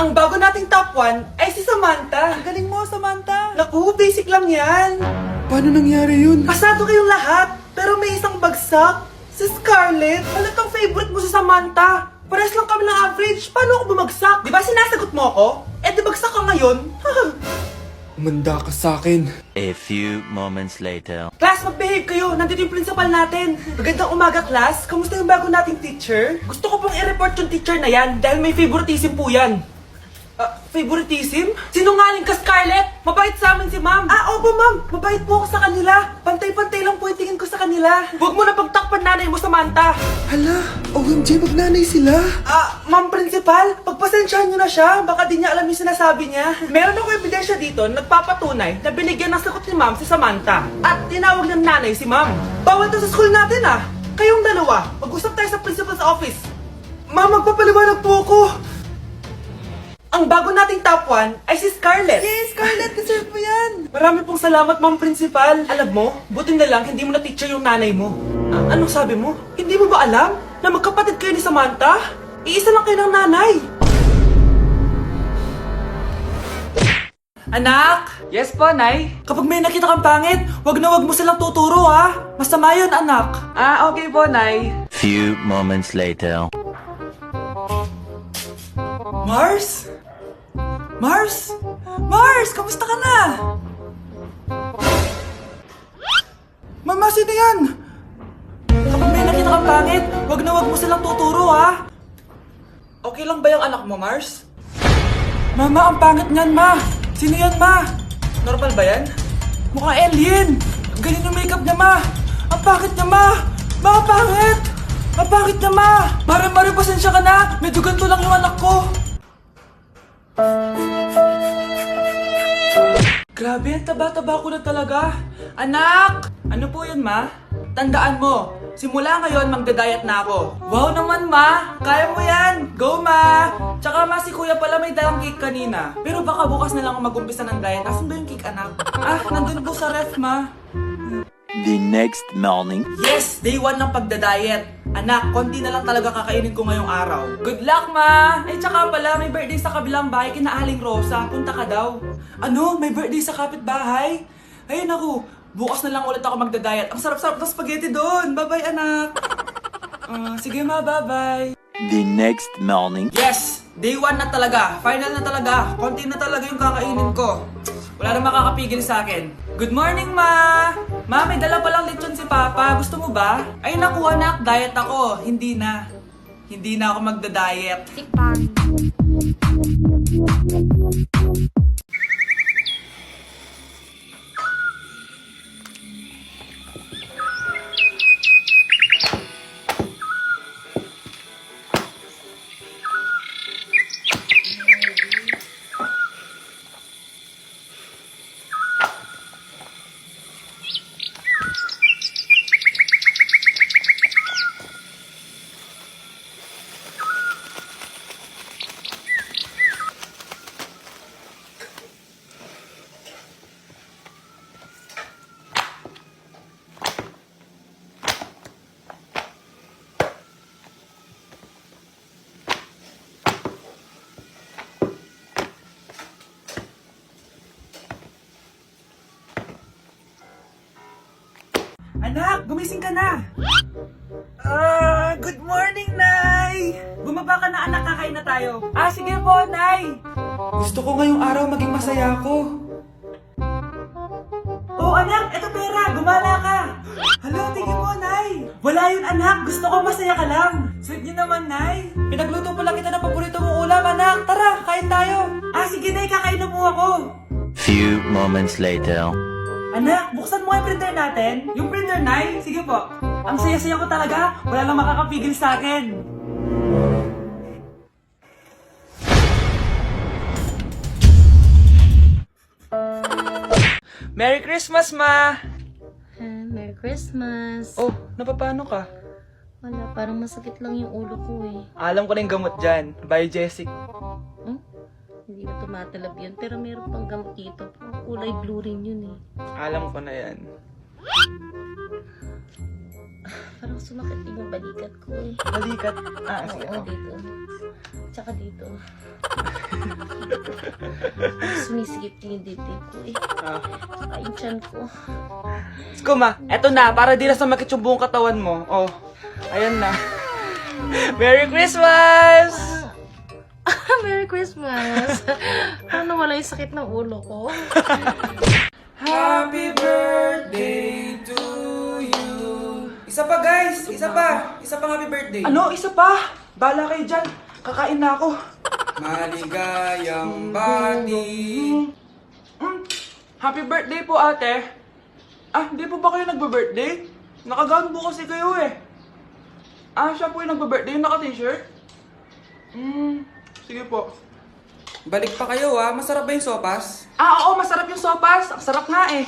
Ang bago nating top 1 ay si Samantha. Ang galing mo, Samantha. Naku, basic lang yan. Paano nangyari yun? Pasado kayong lahat, pero may isang bagsak. Si Scarlett, halatang favorite mo si Samantha. Pares lang kami ng average, paano ako bumagsak? Di ba sinasagot mo ako? Eh di bagsak ka ngayon? Umanda ka sa akin. A few moments later. Class, mag-behave kayo. Nandito yung principal natin. Magandang umaga, class. Kamusta yung bago nating teacher? Gusto ko pong i-report yung teacher na yan dahil may favoritism po yan. Favoritism? Sinungaling ka, Scarlett! Mabait sa amin si ma'am. Opo, ma'am. Mabait po ako sa kanila. Pantay-pantay lang po yung tingin ko sa kanila. Huwag mo na pagtakpan nanay mo, Samantha. Hala, OMG, magnanay sila. Ma'am principal, pagpasensyahan niyo na siya. Baka di niya alam yung sinasabi niya. Meron ako ebidensya dito nagpapatunay na binigyan ng sagot ni ma'am si Samantha. At tinawag ng nanay si ma'am. Bawal to sa school natin Kayong dalawa, mag-usap tayo sa principal's office. Ma'am, magpapaliwanag po ako. Ang bago nating top 1 ay si Scarlett. Yes, Scarlett, deserve mo yan. Marami pong salamat, ma'am principal. Alam mo, buti na lang hindi mo na teacher yung nanay mo. Anong sabi mo? Hindi mo ba alam na magkapatid kayo ni Samantha? Iisa lang kayo ng nanay. Anak! Yes po, Nay. Kapag may nakita kang pangit, wag na wag mo silang tuturo, Masama yun, anak. Okay po, Nay. Few moments later. Mars? Mars? Mars, kamusta ka na? Mama, sino yan? Kapag may nakita kang pangit, wag na wag mo silang tuturo, Okay lang ba yung anak mo, Mars? Mama, ang pangit niyan, Ma. Sino yan, Ma? Normal ba yan? Mukhang alien. Ang galing yung makeup niya, Ma. Ang pangit niya, Ma. Ma, ang pangit. Ang pangit niya, Ma. Mare, pasensya ka na. Medyo ganito lang yung anak ko. Grabe, ang taba-taba ko na talaga. Anak! Ano po yun, Ma? Tandaan mo, simula ngayon magdadayat na ako. Wow naman, Ma! Kaya mo yan! Go, Ma! Tsaka, Ma, si Kuya pala may dalang cake kanina. Pero baka bukas na lang ako mag-umpisa ng diet. Asan ba yung cake, anak? Nandun po sa ref, Ma. The next morning. Yes! Day 1 ng pagdadayet. Anak, konti na lang talaga kakainin ko ngayong araw. Good luck, Ma! Ay, tsaka pala, may birthday sa kabilang bahay kina Aling Rosa. Punta ka daw. Ano? May birthday sa kapitbahay? Ay, naku. Bukas na lang ulit ako magdadayet. Ang sarap-sarap ng spaghetti doon. Bye-bye, anak. Sige, Ma. Bye-bye. The next morning. Yes! Day 1 na talaga. Final na talaga. Konti na talaga yung kakainin ko. Wala na makakapigil sa akin. Good morning, Ma! Ma, may dala palang lechon si Papa. Gusto mo ba? Ay, naku, anak. Diet ako. Hindi na. Hindi na ako magda-diet. Anak, gumising ka na! Good morning, Nay! Bumaba ka na, anak, kakain na tayo. Sige po, Nay! Gusto ko ngayong araw maging masaya ako. Oh, anak, eto pera, gumala ka! Hala, tingin mo, Nay! Wala yun, anak, gusto ko masaya ka lang. Sweet niyo naman, Nay. Pinagluto pa lang kita ng paborito mong ulam, anak. Tara, kain tayo. Sige, Nay, kakain na po ako. Few moments later. Anak, buksan mo yung printer natin. Yung printer, Nay? Sige po. Ang saya-saya ko talaga. Wala lang makakapigil sa akin. Merry Christmas, Ma! Merry Christmas. Oh, napapano ka? Wala, parang masakit lang yung ulo ko Alam ko na yung gamot dyan. Biogesic. Hindi na tumatalab yun, pero meron pang gamot dito. Kulay blue rin yun Alam ko na yan. Parang sumakit din yung balikat ko eh. Balikat. Sige. Oo, dito. Tsaka dito. Sumisigip din yung dibdib ko eh. Tsaka yung tiyan ko. Kuma, eto na, para di na sumakit yung buong katawan mo. Oh, ayan na. Merry Christmas! Merry Christmas! Paano wala yung sakit ng ulo ko? Happy birthday to you. Isa pa guys, isa pa happy birthday. Ano, isa pa? Bala kayo dyan, kakain na ako. Maligayang bati. Happy birthday po ate. Di po ba kayo nagbe-birthday? Nakagown po kasi kayo eh. Siya po yung nagbe-birthday, yung naka-t-shirt? Sige po. Balik pa kayo masarap ba yung sopas? Oo, masarap yung sopas. Ang sarap nga eh.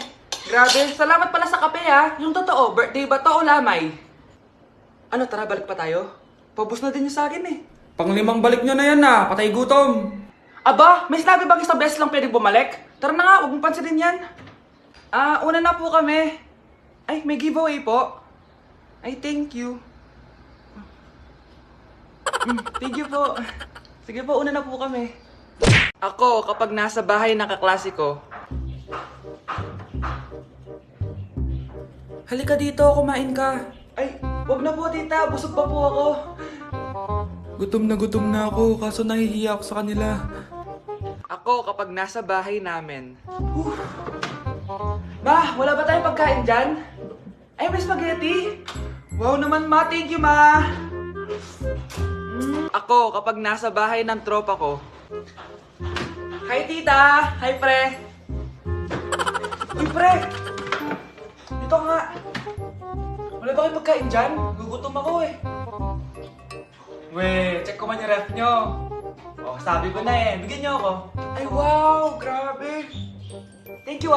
Grabe, salamat pala sa kape Yung totoo, birthday ba to o lamay? Ano, tara balik pa tayo? Pabus na din yung sa akin eh. Pang-5 balik nyo na yan patay gutom. Aba, may sinabi bang isang beses lang pwedeng bumalik? Tara na nga, huwag mong pansinin yan. Una na po kami. Ay, may giveaway po. Ay, thank you. Thank you po. Sige po, una na po kami. Ako, kapag nasa bahay ng kaklase ko. Halika dito, kumain ka. Ay, wag na po tita, busog pa po ako. Gutom na ako, kaso nahihiya ako sa kanila. Ako, kapag nasa bahay namin. Ma, wala ba tayong pagkain dyan? Ay, may spaghetti. Wow naman ma, thank you ma. Ako, kapag nasa bahay ng tropa ko. Hi tita! Hi pre! Uy pre! Dito nga! Wala ba kayong pagkain dyan? Gugutom ako eh. Weh, check ko man yung ref nyo. Oh, sabi ko na eh. Bigyan nyo ako. Ay wow! Grabe! Thank you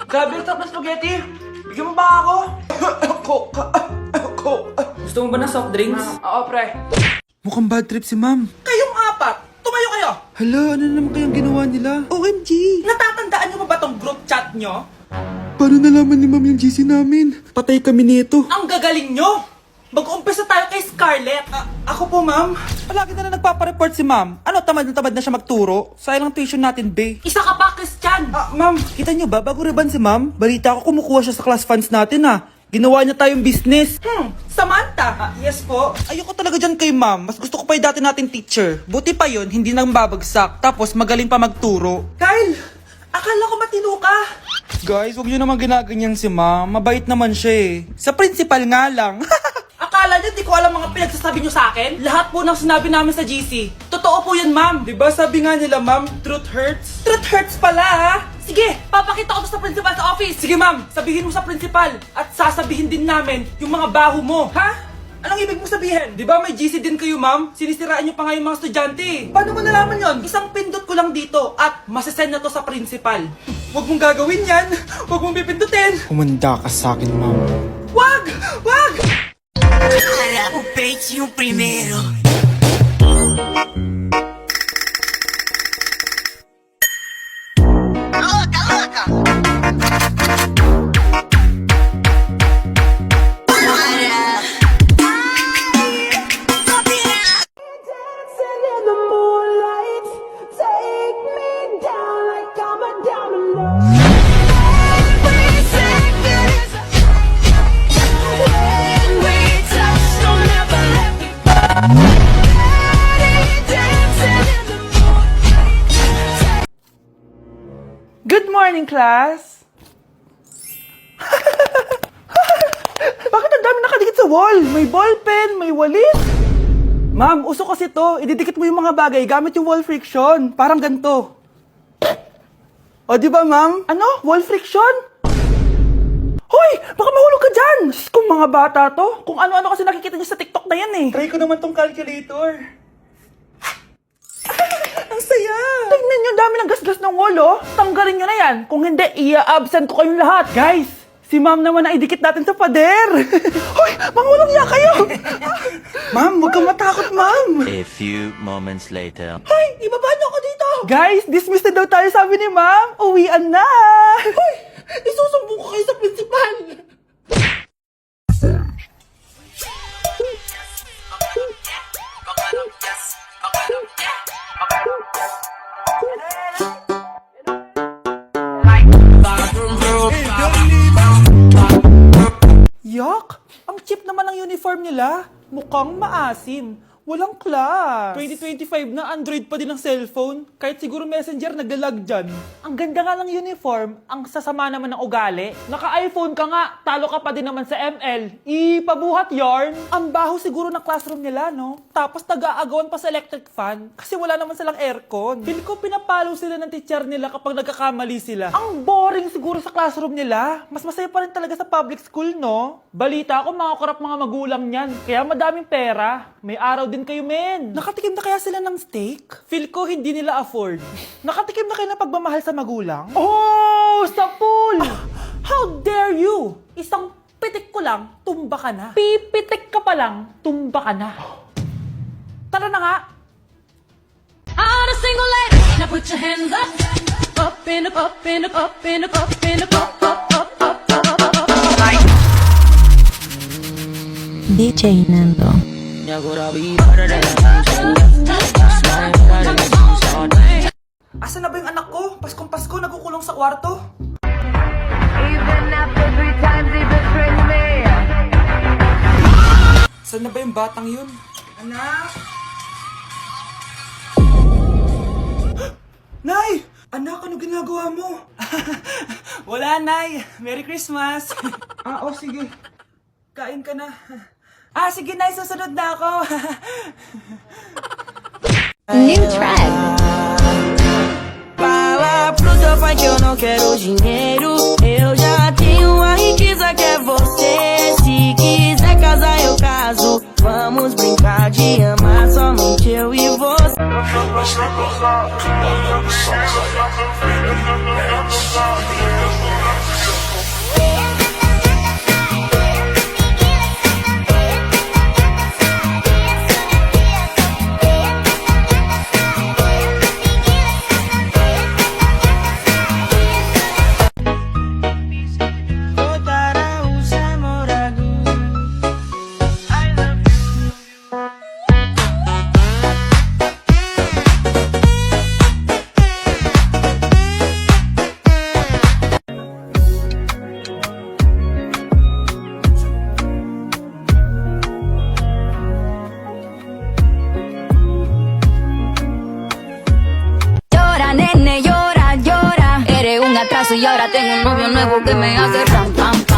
Grabe ang sarap na spaghetti! Bigyan mo ba ako? Gusto mo ba ng soft drinks? Oo, pre. Mukhang bad trip si ma'am. Kayong apat! Tumayo kayo! Hala, ano naman kayang ginawa nila? OMG! Natatandaan nyo ba itong group chat nyo? Paano nalaman ni ma'am yung GC namin? Patay kami nito. Ang gagaling nyo! Mag-umpisa tayo kay Scarlett. Ako po, ma'am. Palagi na nagpapareport si ma'am. Ano, tamad na siya magturo? Sayang lang tuition natin, be. Isa ka pa, Christian! Ma'am, kita nyo ba? Bago riban si ma'am, balita ko kumukuha siya sa class funds natin, Ginawa niya tayong business. Samantha! Yes po. Ayoko talaga dyan kay ma'am. Mas gusto ko pa yung dati nating teacher. Buti pa yun, hindi nang babagsak. Tapos magaling pa magturo. Kyle! Akala ko matino ka. Guys, huwag nyo naman ginaganyan si ma'am. Mabait naman siya eh. Sa principal nga lang. Akala niyo, di ko alam mga pinagsasabi niyo sa akin? Lahat po ng sinabi namin sa GC. Totoo po yan, ma'am. Diba sabi nga nila, ma'am, truth hurts? Truth hurts pala, Sige, papakita ko to sa principal sa office. Sige, ma'am, sabihin mo sa principal. At sasabihin din namin yung mga baho mo. Ha? Anong ibig mo sabihin? Di ba may GC din kayo, ma'am? Sinisiraan niyo pa nga yung mga estudyante. Paano mo nalaman yon? Isang pindot ko lang dito at masasend na to sa principal. Huwag mong gagawin yan. Huwag mong pipindutin. Humanda ka sa akin, ma'am. Wag! Wag! Para o peito o primeiro. Louca, louca! Dancing in the moonlight, take me down like I'm a diamond. Every second is a when we touch, don't ever let me go. Dancing in the moonlight. Good morning, class! Bakit ang dami nakadikit sa wall? May ballpen, may walis. Ma'am, uso kasi to. Ididikit mo yung mga bagay gamit yung wall friction. Parang ganito. O, di ba, ma'am? Ano? Wall friction? Hoy! Baka mahulog ka dyan! Diyos kong mga bata to. Kung ano-ano kasi nakikita niyo sa TikTok na yan eh. Try ko naman tong calculator. Ang saya! Tingnan nyo, dami ng gasgas ng wall, oh. Tanggalin nyo na yan. Kung hindi, i-absent ko kayong lahat. Guys, si ma'am naman ang idikit natin sa pader. Hoy, mangulong niya kayo. Ma'am, huwag kang matakot, ma'am. A few moments later. Hoy, ibaba niyo ako dito. Guys, dismiss na daw tayo, sabi ni ma'am. Uwian na. Hoy, Isusumbong ko kayo sa principal! Yak! Ang cheap naman ng uniform nila. Mukhang maasim. Walang class. 2025 na, Android pa din ang cellphone. Kahit siguro Messenger naglalag dyan. Ang ganda nga ng uniform, ang sasama naman ng ugali. Naka-iPhone ka nga, talo ka pa din naman sa ML. Ipabuhat yarn. Ang baho siguro ng classroom nila, no? Tapos nag-aagawan pa sa electric fan kasi wala naman silang aircon. Feel ko pinapalo sila ng teacher nila kapag nagkakamali sila. Ang boring siguro sa classroom nila. Mas masaya pa rin talaga sa public school, no? Balita ko, mga korap mga magulang niyan. Kaya madaming pera. May araw din kayo, men. Nakatikim na kaya sila ng steak? Feel ko hindi nila afford. Nakatikim na kayo ng pagmamahal sa magulang? Oh, sa pool! How dare you? Isang pitik ko lang, tumba ka na. Pipitik ka pa lang, tumba ka na. Tara na nga. On a single leg. Now put your hands up, up and up, up and up, up and up, up and up, up, up, up, up, up, up, up, up. DJ Nando. Asa na ba yung anak ko? Paskong Pasko, nagkukulong sa kwarto. Even after 3 times he betrayed me. Saan na ba yung batang yun? Anak! Nay! Anak, ano ginagawa mo? Wala, Nay. Merry Christmas. Sige. Kain ka na. Sige, Nay. Susunod na ako. New track. Fala pro teu pai que eu não quero dinheiro. Eu já tenho a riqueza que é você. Se quiser casar, eu caso. Vamos brincar de amar somente eu e você. Nene, llora, llora. Eres un atraso y ahora tengo un novio nuevo que me hace ram, pam, pam.